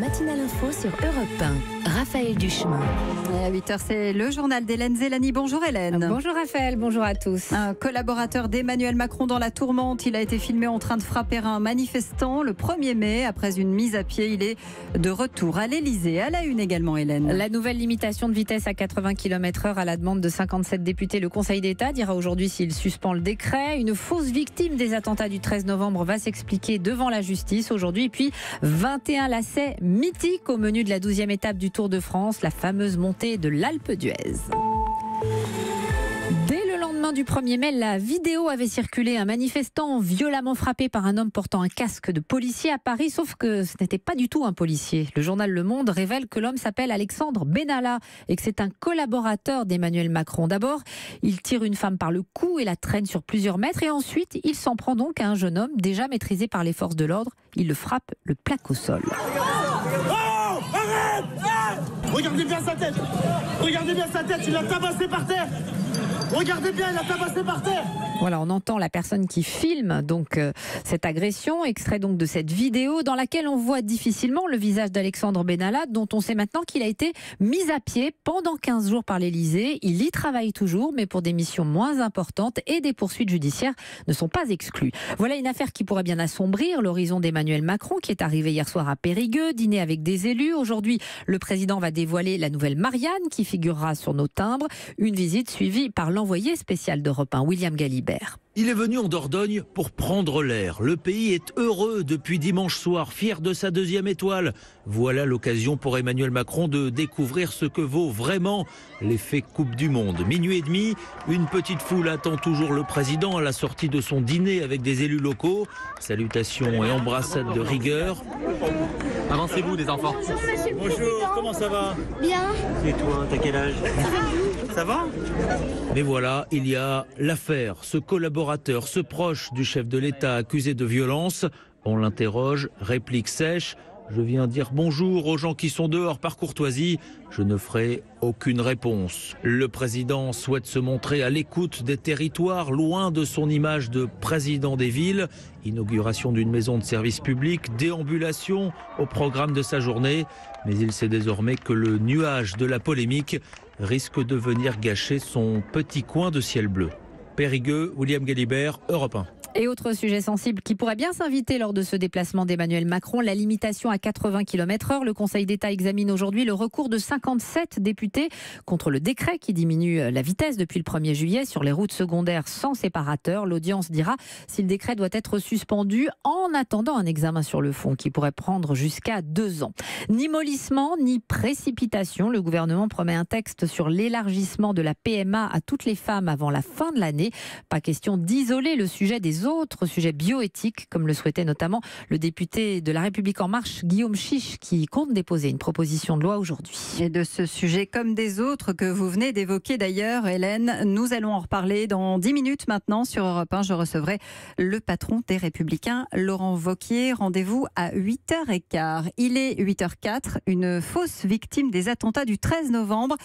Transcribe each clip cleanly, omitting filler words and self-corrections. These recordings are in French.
matinale info sur Europe 1. Raphaël Duchemin. Et à 8h, c'est le journal d'Hélène Zélani. Bonjour Hélène. Bonjour Raphaël, bonjour à tous. Un collaborateur d'Emmanuel Macron dans la tourmente. Il a été filmé en train de frapper un manifestant le 1er mai. Après une mise à pied, il est de retour à l'Elysée. À la une également, Hélène. La nouvelle limitation de vitesse à 80 km/h à la demande de 57 députés. Le Conseil d'État dira aujourd'hui s'il suspend le décret. Une fausse victime des attentats du 13 novembre va s'expliquer devant la justice aujourd'hui. Et puis 21 lacets mythiques au menu de la 12e étape du Tour de France, la fameuse montée de l'Alpe d'Huez. Dès le lendemain du 1er mai, la vidéo avait circulé. Un manifestant violemment frappé par un homme portant un casque de policier à Paris, sauf que ce n'était pas du tout un policier. Le journal Le Monde révèle que l'homme s'appelle Alexandre Benalla et que c'est un collaborateur d'Emmanuel Macron. D'abord, il tire une femme par le cou et la traîne sur plusieurs mètres, et ensuite, il s'en prend donc à un jeune homme déjà maîtrisé par les forces de l'ordre. Il le frappe, le plaque au sol. Regardez bien sa tête. Regardez bien sa tête, il l'a tabassé par terre. Regardez bien, il l'a tabassé par terre. Voilà, on entend la personne qui filme donc cette agression, extrait donc de cette vidéo dans laquelle on voit difficilement le visage d'Alexandre Benalla, dont on sait maintenant qu'il a été mis à pied pendant 15 jours par l'Elysée. Il y travaille toujours, mais pour des missions moins importantes, et des poursuites judiciaires ne sont pas exclues. Voilà une affaire qui pourrait bien assombrir l'horizon d'Emmanuel Macron, qui est arrivé hier soir à Périgueux, dîner avec des élus. Aujourd'hui, le président va dévoiler la nouvelle Marianne qui figurera sur nos timbres. Une visite suivie par l'envoyé spécial d'Europe 1, William Galibert. Il est venu en Dordogne pour prendre l'air. Le pays est heureux depuis dimanche soir, fier de sa 2e étoile. Voilà l'occasion pour Emmanuel Macron de découvrir ce que vaut vraiment l'effet Coupe du Monde. Minuit et demi, une petite foule attend toujours le président à la sortie de son dîner avec des élus locaux. Salutations et embrassades de rigueur. Avancez-vous des enfants. Bonjour, comment ça va? Bien. Et toi, t'as quel âge? Ça va? Mais voilà, il y a l'affaire. Ce collaborateur, ce proche du chef de l'État accusé de violence, on l'interroge, réplique sèche. Je viens dire bonjour aux gens qui sont dehors par courtoisie. Je ne ferai aucune réponse. Le président souhaite se montrer à l'écoute des territoires, loin de son image de président des villes. Inauguration d'une maison de service public, déambulation au programme de sa journée. Mais il sait désormais que le nuage de la polémique risque de venir gâcher son petit coin de ciel bleu. Périgueux, William Galibert, Europe 1. Et autre sujet sensible qui pourrait bien s'inviter lors de ce déplacement d'Emmanuel Macron, la limitation à 80 km/h. Le Conseil d'État examine aujourd'hui le recours de 57 députés contre le décret qui diminue la vitesse depuis le 1er juillet sur les routes secondaires sans séparateur. L'audience dira si le décret doit être suspendu en attendant un examen sur le fond qui pourrait prendre jusqu'à 2 ans. Ni mollissement, ni précipitation. Le gouvernement promet un texte sur l'élargissement de la PMA à toutes les femmes avant la fin de l'année. Pas question d'isoler le sujet des autres sujets bioéthiques, comme le souhaitait notamment le député de La République En Marche, Guillaume Chiche, qui compte déposer une proposition de loi aujourd'hui. Et de ce sujet comme des autres que vous venez d'évoquer d'ailleurs, Hélène, nous allons en reparler dans 10 minutes maintenant sur Europe 1. Je recevrai le patron des Républicains, Laurent Wauquiez. Rendez-vous à 8h15. Il est 8h04. Une fausse victime des attentats du 13 novembre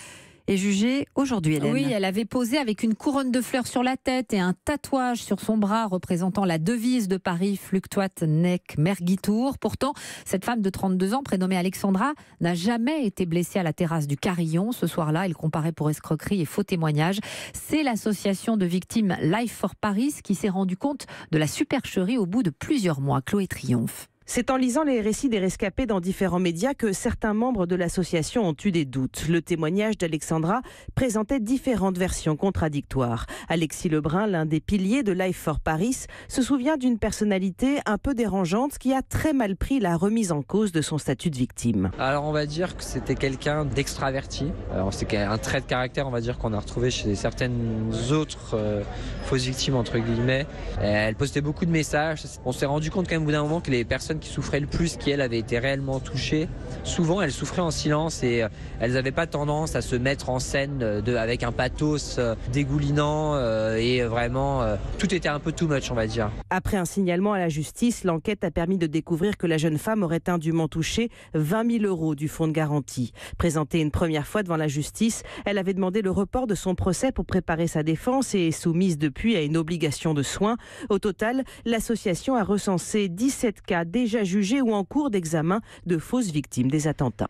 est jugée aujourd'hui, Hélène. Oui, elle avait posé avec une couronne de fleurs sur la tête et un tatouage sur son bras représentant la devise de Paris, Fluctuat nec mergitur. Pourtant, cette femme de 32 ans, prénommée Alexandra, n'a jamais été blessée à la terrasse du Carillon. Ce soir-là, elle comparait pour escroquerie et faux témoignage. C'est l'association de victimes Life for Paris qui s'est rendue compte de la supercherie au bout de plusieurs mois. Chloé Triomphe. C'est en lisant les récits des rescapés dans différents médias que certains membres de l'association ont eu des doutes. Le témoignage d'Alexandra présentait différentes versions contradictoires. Alexis Lebrun, l'un des piliers de Life for Paris, se souvient d'une personnalité un peu dérangeante qui a très mal pris la remise en cause de son statut de victime. Alors on va dire que c'était quelqu'un d'extraverti. Alors c'est un trait de caractère, on va dire, qu'on a retrouvé chez certaines autres fausses victimes entre guillemets. Elle postait beaucoup de messages. On s'est rendu compte quand même au bout d'un moment que les personnes qui souffraient le plus, qui elles avaient été réellement touchées, souvent elles souffraient en silence et elles n'avaient pas tendance à se mettre en scène avec un pathos dégoulinant et vraiment tout était un peu too much, on va dire. Après un signalement à la justice, l'enquête a permis de découvrir que la jeune femme aurait indûment touché 20 000 € du fonds de garantie. Présentée une première fois devant la justice, elle avait demandé le report de son procès pour préparer sa défense et est soumise depuis à une obligation de soins. Au total, l'association a recensé 17 cas déjà déjà jugées ou en cours d'examen de fausses victimes des attentats.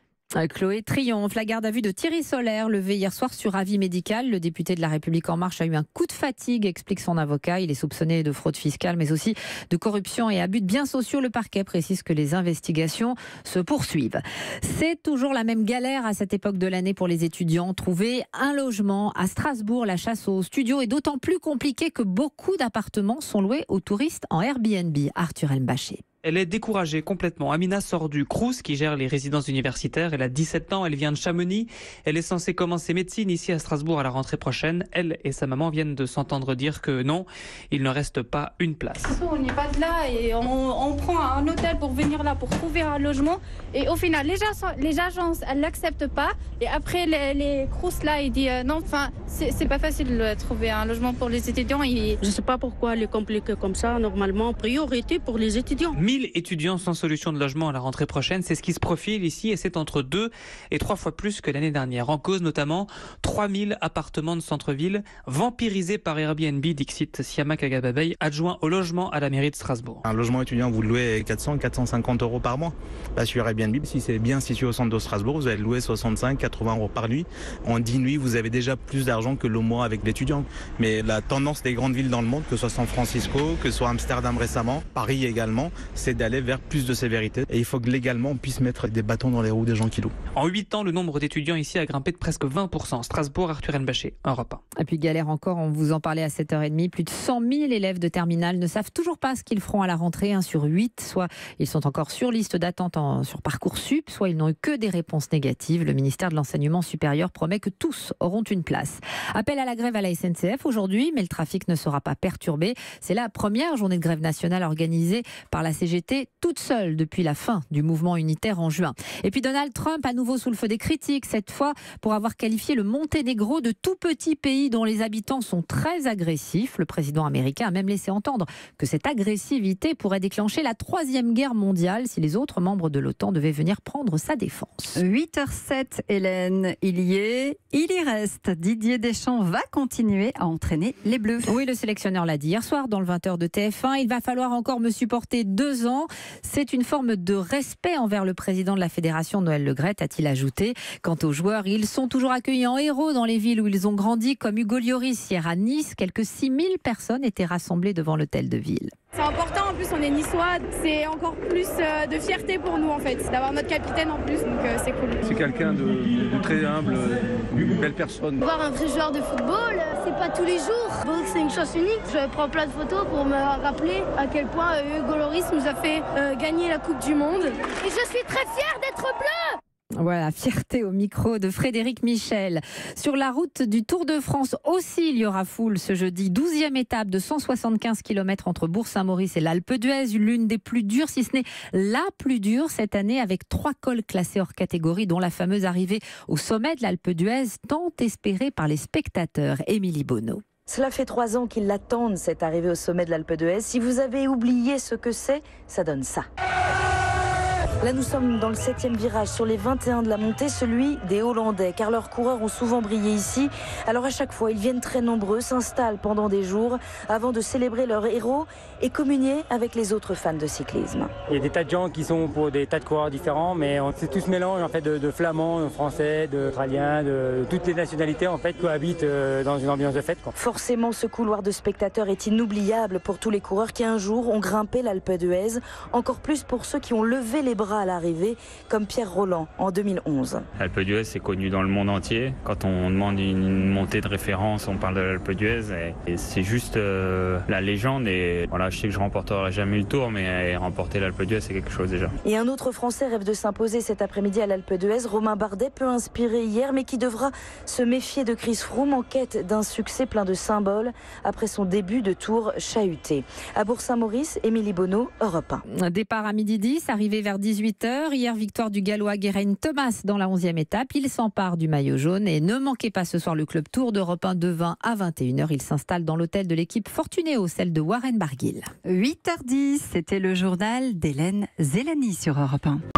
Chloé triomphe. La garde à vue de Thierry Solaire, levé hier soir sur avis médical. Le député de La République En Marche a eu un coup de fatigue, explique son avocat. Il est soupçonné de fraude fiscale, mais aussi de corruption et abus de biens sociaux. Le parquet précise que les investigations se poursuivent. C'est toujours la même galère à cette époque de l'année pour les étudiants. Trouver un logement à Strasbourg, la chasse aux studios est d'autant plus compliquée que beaucoup d'appartements sont loués aux touristes en Airbnb. Arthur Elmbaché. Elle est découragée complètement. Amina sort du Crous qui gère les résidences universitaires. Elle a 17 ans, elle vient de Chamonix. Elle est censée commencer médecine ici à Strasbourg à la rentrée prochaine. Elle et sa maman viennent de s'entendre dire que non, il ne reste pas une place. On n'est pas de là et on prend un hôtel pour venir là, pour trouver un logement. Et au final, les agences, elles l'acceptent pas. Et après, les Crous là, ils disent non, enfin, c'est pas facile de trouver un logement pour les étudiants. Je ne sais pas pourquoi elle est compliquée comme ça. Normalement, priorité pour les étudiants. 1000 étudiants sans solution de logement à la rentrée prochaine, c'est ce qui se profile ici et c'est entre 2 et 3 fois plus que l'année dernière. En cause notamment 3000 appartements de centre-ville vampirisés par Airbnb, dixit Siama Kagababey, adjoint au logement à la mairie de Strasbourg. Un logement étudiant, vous le louez 400-450 euros par mois. Là, sur Airbnb, si c'est bien situé au centre de Strasbourg, vous allez louer 65-80 euros par nuit. En 10 nuits, vous avez déjà plus d'argent que le mois avec l'étudiant. Mais la tendance des grandes villes dans le monde, que ce soit San Francisco, que ce soit Amsterdam récemment, Paris également, c'est d'aller vers plus de sévérité. Et il faut que légalement on puisse mettre des bâtons dans les roues des gens qui louent. En 8 ans, le nombre d'étudiants ici a grimpé de presque 20%. Strasbourg, Arthur Elmbaché, Europe 1. Et puis galère encore, on vous en parlait à 7h30. Plus de 100 000 élèves de terminale ne savent toujours pas ce qu'ils feront à la rentrée, 1 sur 8. Soit ils sont encore sur liste d'attente sur Parcoursup, soit ils n'ont eu que des réponses négatives. Le ministère de l'Enseignement supérieur promet que tous auront une place. Appel à la grève à la SNCF aujourd'hui, mais le trafic ne sera pas perturbé. C'est la première journée de grève nationale organisée par la CGT toute seule depuis la fin du mouvement unitaire en juin. Et puis Donald Trump à nouveau sous le feu des critiques, cette fois pour avoir qualifié le Monténégro de tout petit pays dont les habitants sont très agressifs. Le président américain a même laissé entendre que cette agressivité pourrait déclencher la 3e guerre mondiale si les autres membres de l'OTAN devaient venir prendre sa défense. 8h07, Hélène, il y reste. Didier Deschamps va continuer à entraîner les Bleus. Oui, le sélectionneur l'a dit hier soir dans le 20h de TF1. Il va falloir encore me supporter 2 ans. C'est une forme de respect envers le président de la fédération, Noël Le Graët, a-t-il ajouté. Quant aux joueurs, ils sont toujours accueillis en héros dans les villes où ils ont grandi, comme Hugo Lloris hier à Nice. Quelques 6000 personnes étaient rassemblées devant l'hôtel de ville. C'est important, en plus on est niçois, c'est encore plus de fierté pour nous en fait, d'avoir notre capitaine en plus, donc c'est cool. C'est quelqu'un de très humble, une belle personne. Voir un vrai joueur de football, c'est pas tous les jours. Donc c'est une chance unique. Je prends plein de photos pour me rappeler à quel point Hugo Lloris nous a fait gagner la Coupe du Monde. Et je suis très fière d'être bleu. Voilà, fierté au micro de Frédéric Michel. Sur la route du Tour de France aussi, il y aura foule ce jeudi. 12e étape de 175 km entre Bourg-Saint-Maurice et l'Alpe d'Huez. L'une des plus dures, si ce n'est la plus dure cette année, avec 3 cols classés hors catégorie, dont la fameuse arrivée au sommet de l'Alpe d'Huez, tant espérée par les spectateurs. Émilie Bonneau. Cela fait 3 ans qu'ils l'attendent, cette arrivée au sommet de l'Alpe d'Huez. Si vous avez oublié ce que c'est, ça donne ça. Là, nous sommes dans le 7e virage sur les 21 de la montée, celui des Hollandais, car leurs coureurs ont souvent brillé ici. Alors à chaque fois, ils viennent très nombreux, s'installent pendant des jours avant de célébrer leur héros et communier avec les autres fans de cyclisme. Il y a des tas de gens qui sont pour des tas de coureurs différents, mais c'est tout ce mélange en fait de flamands, de français, d'australiens, de toutes les nationalités en fait cohabitent dans une ambiance de fête. Forcément, ce couloir de spectateurs est inoubliable pour tous les coureurs qui un jour ont grimpé l'Alpe d'Huez, encore plus pour ceux qui ont levé les bras à l'arrivée, comme Pierre Roland en 2011. L'Alpe d'Huez c'est connu dans le monde entier. Quand on demande une montée de référence, on parle de l'Alpe d'Huez et c'est juste la légende. Et voilà, je sais que je remporterai jamais le Tour, mais remporter l'Alpe d'Huez c'est quelque chose déjà. Et un autre Français rêve de s'imposer cet après-midi à l'Alpe d'Huez. Romain Bardet, peu inspiré hier, mais qui devra se méfier de Chris Froome en quête d'un succès plein de symboles après son début de Tour chahuté. À Bourg-Saint-Maurice, Émilie Bonneau, Europe 1. Départ à midi 10, arrivé vers 18h. Hier, victoire du Gallois Geraint Thomas dans la 11e étape. Il s'empare du maillot jaune et ne manquez pas ce soir le club Tour d'Europe 1 de 20 à 21h. Il s'installe dans l'hôtel de l'équipe Fortunéo, celle de Warren Barguil. 8h10, c'était le journal d'Hélène Zélani sur Europe 1.